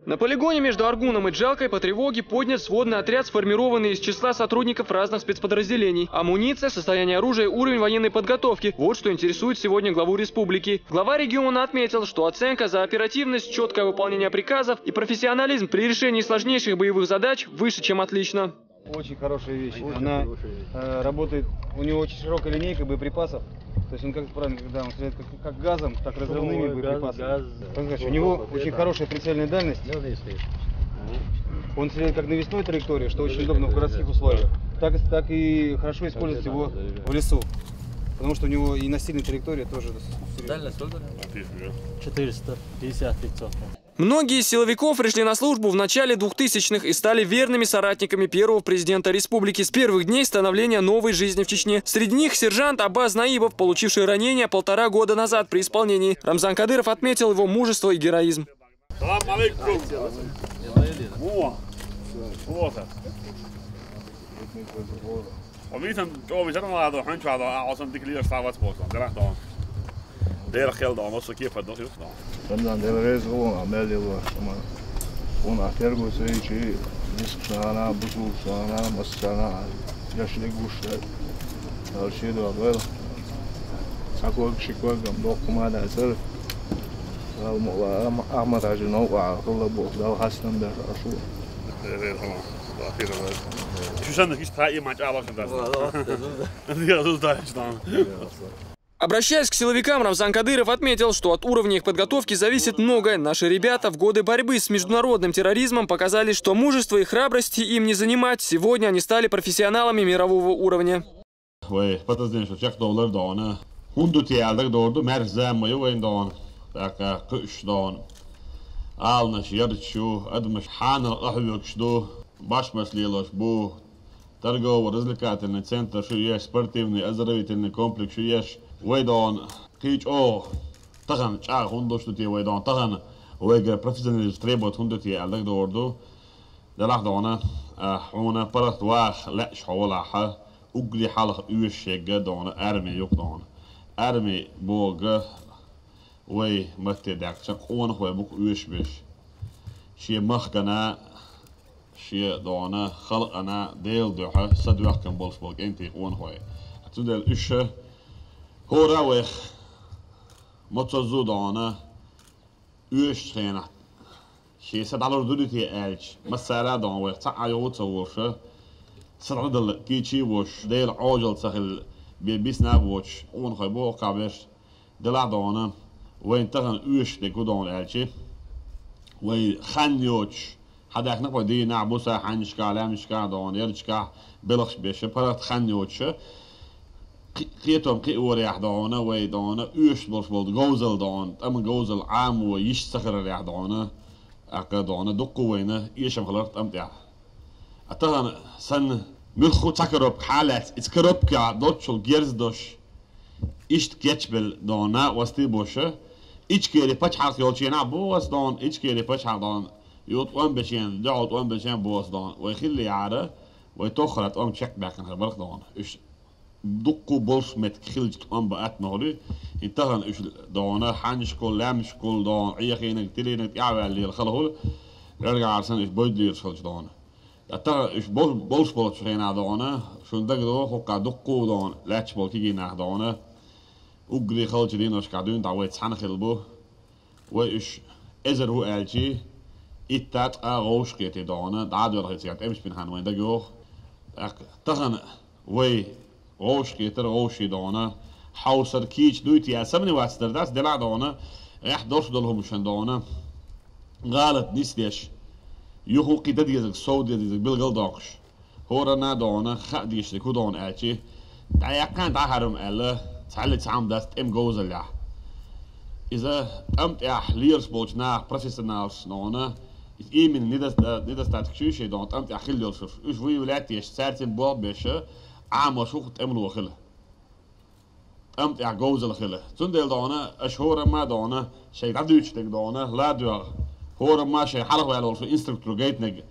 На полигоне между Аргуном и Джалкой по тревоге поднят сводный отряд, сформированный из числа сотрудников разных спецподразделений. Амуниция, состояние оружия, уровень военной подготовки – вот что интересует сегодня главу республики. Глава региона отметил, что оценка за оперативность, четкое выполнение приказов и профессионализм при решении сложнейших боевых задач выше, чем отлично. Очень хорошая вещь. Она работает, у него очень широкая линейка боеприпасов. То есть он как правильно, когда он стреляет как газом, так разрывными боеприпасами. У него очень хорошая прицельная дальность. Он стреляет как навесной траектории, что очень удобно в городских условиях. Так и хорошо использовать его в лесу. Потому что у него и на сильной траектории тоже. Дальность сколько? 450-500. Многие из силовиков пришли на службу в начале 2000-х и стали верными соратниками первого президента республики с первых дней становления новой жизни в Чечне. Среди них сержант Аббас Наибов, получивший ранение 1,5 года назад при исполнении. Рамзан Кадыров отметил его мужество и героизм. Deel geld dan, als ik even nog eens dan. Dan dan de reis gewoon aan melden we, maar gewoon achter we zijn je, discussie, bezoek, masana, yaşlı kuşlar, her şey de var. Sakol şikol gam dokuma da sır. Ahmet Hacı Nova, Allah bu da hastam da asu. Evet tamam. Şu sen de hiç tayi maç alakın dersin. Ya dur da işte. Обращаясь к силовикам, Рамзан Кадыров отметил, что от уровня их подготовки зависит многое. Наши ребята в годы борьбы с международным терроризмом показали, что мужество и храбрости им не занимать. Сегодня они стали профессионалами мирового уровня. Торгово-развлекательный центр, что есть спортивный, оздоровительный комплекс, что есть вейдон, кич о, тахан чар хунду, что те вейдон, тахан вейга профессионалист требует хунду те алдак дорду, далах дона, хуна парат вах леш хавалаха, угли халах уешега дона, арми юк дона, арми бога, вей мате дак, чак хуна хуя бук уешбеш, شيء مخكنا شيء دعنا خلقنا ديل دوحة صدوح كم بولسبورغ أنتي وان هوي أتودل إيشه هو راويخ متصو دعنا إيش خينا شيء سدالور دودتي ألج مسألة دعنا ويخ تعيو تصورشه سدالور كيشي وش ديل عاجل سهل بيسنا وش وان هوي بو قابش دلع دعنا وين تغن إيش دكو دعنا ألجي وين خانيوش هذاك نقول دي نعبوسة حنشكا لامشكا دون يرشكا بلخش بيشه برات خانيوتشه قيتهم قي وريح دونه وي دونه اوش بولد غوزل دون ام غوزل عام ويشتخر ريح دونه اكا دونه دقو وينه يشم خلرت امتع اتهن سن ملخو تكرب حالات اتكرب كا دوتشل جيرزدوش اشت كيتشبل دونه وستي بوشه ايشكيري باتشحق يولشينا بوس دون ايشكيري باتشحق دون يوت وان بشين دعوت وان بشين بوس دون ويخلي يعرى ويتوخرت وان شك باكن خبرك دون ايش دقو بولش مت خلج وان بقات نوري انتهن ايش دون حنش كل لامش كل دون عيخينك تلينك يعوى اللي الخلهول رجع عرسان ايش بويدلير خلج دون اتها ايش بولش بولش خينا دون شون دقدو خوكا دقو دون لاتش بول كيجينا دون وقري خلج دينوش قاعدين دعوات حنا خلبو وايش ازر هو الجي إتات أغوش كيتي دانا دعادو رخيت سيات أمش بين هانوين دقيوخ تغن وي غوش كيتر غوشي دانا حوصر كيش دويتي أسمني واسدر داس دلع دانا ريح دورش دلهم مشان دانا غالت نيسديش يوخو قيدة ديزك سودية ديزك بالغل داقش هورنا دانا خق ديش ديكو دانا آتي دعيقان دعهرم ألا تعلت عام داست ام جوزل يح إذا أمت إح ليرس بولجنا بروفيسيونالز نونا إيمن ندس تاتكشوشي دون أمت إح خلي يرسف إيش في ولاتي إيش سارتين بواب بيشه عام وشوخ تأملوا خله أمت إح جوزل خله تندل دونا أشهور ما دونا شيء عدوش تك دونا لا دوغ هور ما شيء حلق وعلى في إنستركتور جيت نج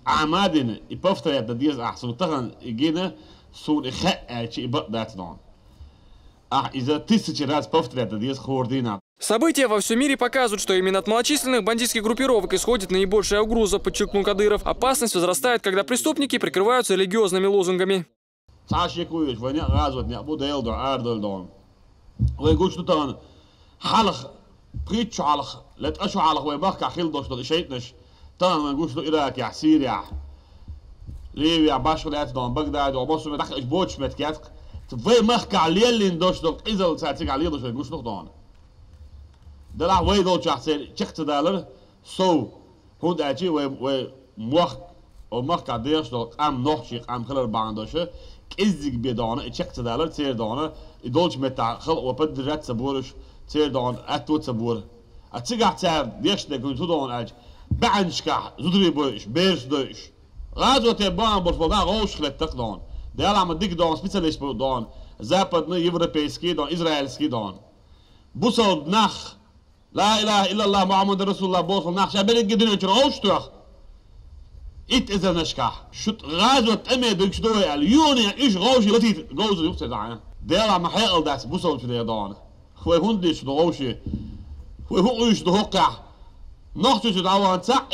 عمادنا يبفتر يد ديز أحسن تغن يجينا سون إخاء شيء بقدات دون إذا تيجي راس بفتر يد ديز خوردينا События во всем мире показывают, что именно от малочисленных бандитских группировок исходит наибольшая угроза, подчеркнул Кадыров. Опасность возрастает, когда преступники прикрываются религиозными лозунгами. ليبيا باشر دون بغداد ومصر مدخل بوتش متكات في مخكع ليلين دوشتوك إذا ساتيك عليه دوش يقولش دون دلع وي دول شخصي شخص دالر سو هون داجي و موخ او مخكع ديشتوك ام نوخشي ام خلر باندوشه كيزك بيدون شخص دالر تير دون دولش متع خل وبدرت سبورش تير دون اتوت سبور اتيغا تاع ديشتك دون اج بعنشكع زدري بوش بيرش دوش غازو تبان بالفضاء غوش خلتك دون ده عم ديك دون سبيشاليست دون западный европейский دون израильский دون بوصل نخ لا اله الا الله محمد رسول الله بوصل نخ شابرك جدنا تروش تروح ات اذا نشكا شت غازو تمي دك شدوي اليوني ايش غوشي لطيف غوز يوصل دعنا ده عم حيقل داس بوصل في دون هو هندش غوشي هو ايش دوقع نخت تدعوا تاع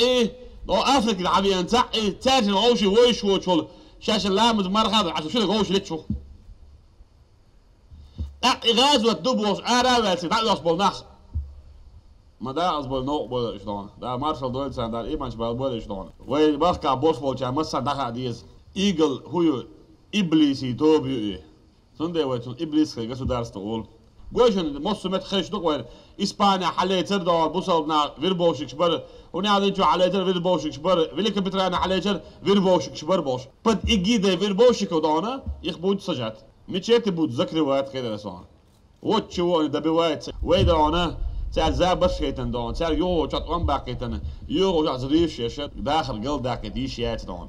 لو افريقيا العبيه نتاع تاجر غوشي ويش وشول شاش اللامز مرخد عشان شو غوش لتشو غازو الدبوس عربي تاع يصبل نخ ما ده اصبل نو بول شلون ده مارشال دويل سان ده ايمانش بول شلون وي بخكا بوس بول جا مسا دخا ديز ايجل هو ابليسي توبي سنده ويتون ابليس государство Гошин мосумет хешдук вер Испания حليتر دور بوصلنا فيربوشك شبر ونعدين شو حليتر فيربوشك شبر فيلك بترانا حليتر فيربوشك شبر بوش بد إجيده فيربوشك ودانا يخبود سجات متشيت بود ذكر وقت كده لسان وتشو دبيوات ويدانا تعال زابش كيتن دون تعال يو شات وان باكيتن يو شات زريف شاشة داخل قل داك ديشيات دون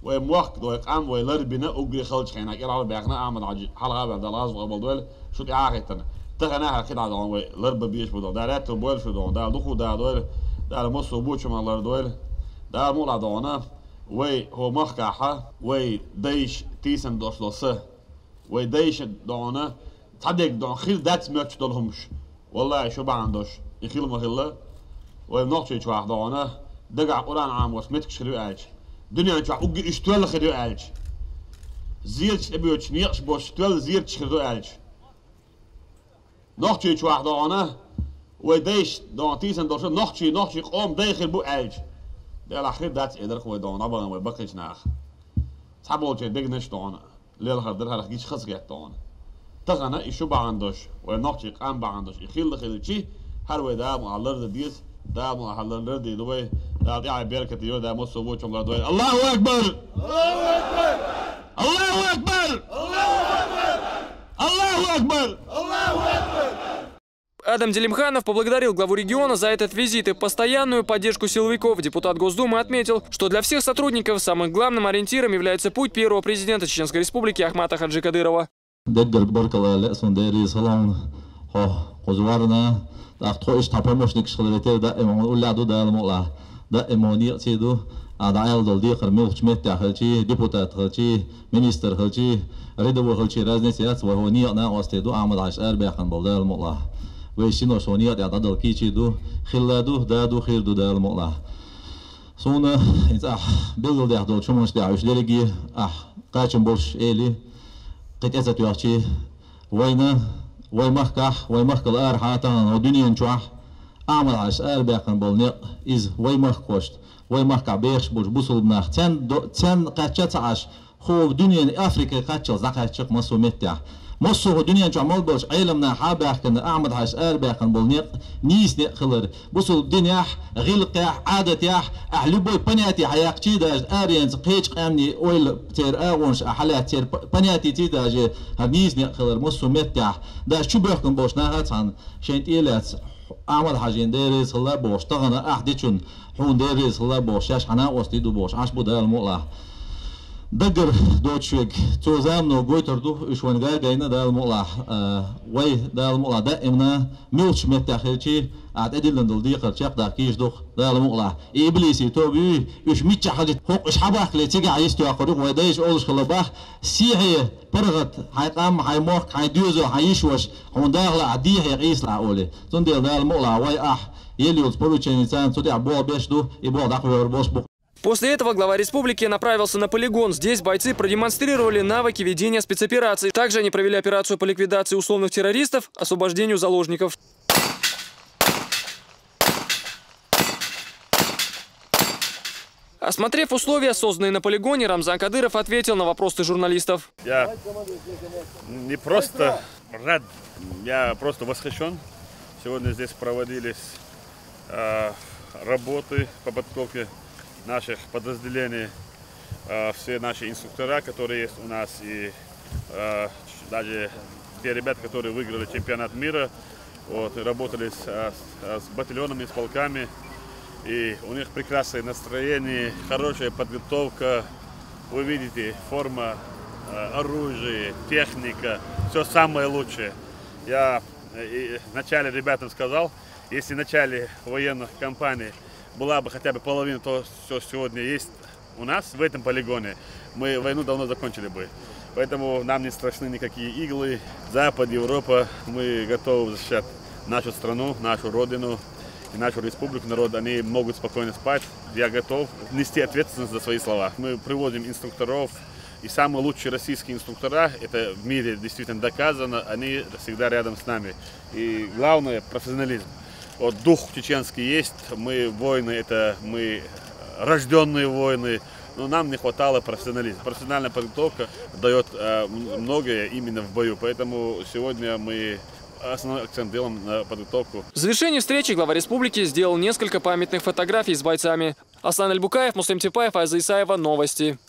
وموقت دو قام ويلربنا أجري خلج خينا يلعب بيعنا عمل عجي حلقة بعد الله قبل دول شو تعاقتن تغناها كده على دون لرب بيش بدو دارات بول شو دون دار دخو دار دول دار مصو بوش ما الله دول دار مولا دونا وي هو مخكحة وي ديش تيسن دوش لصه وي ديش دونا تصدق دون خيل دات ماتش دولهمش والله شو بعندوش يخيل مخيله وي نقطة شو واحد دونا دقع قران عام وسمتك شريو عاج دنيا شو أوجي اشتول خريو عاج زيرش أبيوش نيقش بوش اشتول زيرش خريو عاج nog iets wacht dan, we deze dan tien dan nog iets om deze boek uit. De lachen dat ieder gewoon dan, maar we bakken naar. Sabeltje dignish dan, leel er had iets gezegd dan. Tagana is zo baandos, we nog iets aan baandos. Ik hield de chi, hadden we daar maar aller de dies, daar maar aller de doe, daar ja berket die daar moest zo wat om dat doen. Allahu Akbar! Allahu Akbar! Allahu Akbar! Allahu Akbar! Allahu Akbar! Адам Делимханов поблагодарил главу региона за этот визит и постоянную поддержку силовиков. Депутат Госдумы отметил, что для всех сотрудников самым главным ориентиром является путь первого президента Чеченской Республики Ахмата Хаджи Кадырова. دعايل دلدي خرمي وشمت تاخلشي ديبوتات خلشي مينستر خلشي ريدو خلشي رازني سياس وهوني أنا واستيدو أحمد عشر بيخن بلدار المقلة ويشينو شونية يعتدل كيشي دو خلادو دادو خير دو دار المقلة سونا إنت بيلد يحضر شو مش دعوش دلقي قاشم بولش إلي قد أزت يحشي وين ويمخك الأر حاتان ودنيا نشوح أحمد عشر بيخن بلنق إز ويمخ كوشت ويمخك بيخش بوش بوصل بناخ تن قاتشت عش خو دنيا أفريقيا قاتشل زقاتشك مصو متع مصو دنيا جمال بوش علمنا حابح كن أعمد عش أربعن بولنيق نيس نخلر بوصل دنيا غلق عادة يح أحلبوي بنياتي حياق تيداج أرينز قيش قامني أويل تير أونش أحلات تير بنياتي تيداج هنيس نخلر مصو متع دا شو بيحكم بوش ناهات عن شنت إيلات أعمد حاجين ديريس الله بوش تغنى أحديشون حون ديريس الله بوش ياش حنا وستيدو بوش عش بودا المقلة دقر دوتشوك توزام نو قويتردو إشوانجا جاينا دال مقلع وي دال مقلع دائما ميلش متاخرتي أعتقد لندل دي قرشاق داكيش دوخ دال مقلع إبليسي توبي إيش ميتش حاجة حق إيش حباك لتيجي عايزتو أقولك ويدايش أولش خلباه سيحي برغت حيقام حيموك حيدوزو حيشوش هونداغ لا عديه يقيس لا أولي تندل دال مقلع وي يليوز порученец تودع بول بيشدو يبول داقوي وربوش بوك. После этого глава республики направился на полигон. Здесь бойцы продемонстрировали навыки ведения спецопераций. Также они провели операцию по ликвидации условных террористов, освобождению заложников. Осмотрев условия, созданные на полигоне, Рамзан Кадыров ответил на вопросы журналистов. Я не просто рад, я просто восхищен. Сегодня здесь проводились работы по подготовке наших подразделений, все наши инструктора, которые есть у нас, и даже те ребята, которые выиграли чемпионат мира, вот, работали с батальонами, с полками, и у них прекрасное настроение, хорошая подготовка. Вы видите, форма, оружие, техника, все самое лучшее. Я вначале ребятам сказал, если в начале военных кампаний была бы хотя бы половина того, что сегодня есть у нас в этом полигоне, мы войну давно закончили бы. Поэтому нам не страшны никакие иглы. Запад, Европа, мы готовы защищать нашу страну, нашу родину и нашу республику. Народ, они могут спокойно спать. Я готов нести ответственность за свои слова. Мы приводим инструкторов, и самые лучшие российские инструктора, это в мире действительно доказано, они всегда рядом с нами. И главное – профессионализм. Вот дух чеченский есть, мы воины, это мы рожденные воины, но нам не хватало профессионализма. Профессиональная подготовка дает многое именно в бою, поэтому сегодня мы основной акцент делаем на подготовку. В завершении встречи глава республики сделал несколько памятных фотографий с бойцами. Аслан Альбукаев, Муслим Типаев, Айза Исаева. Новости.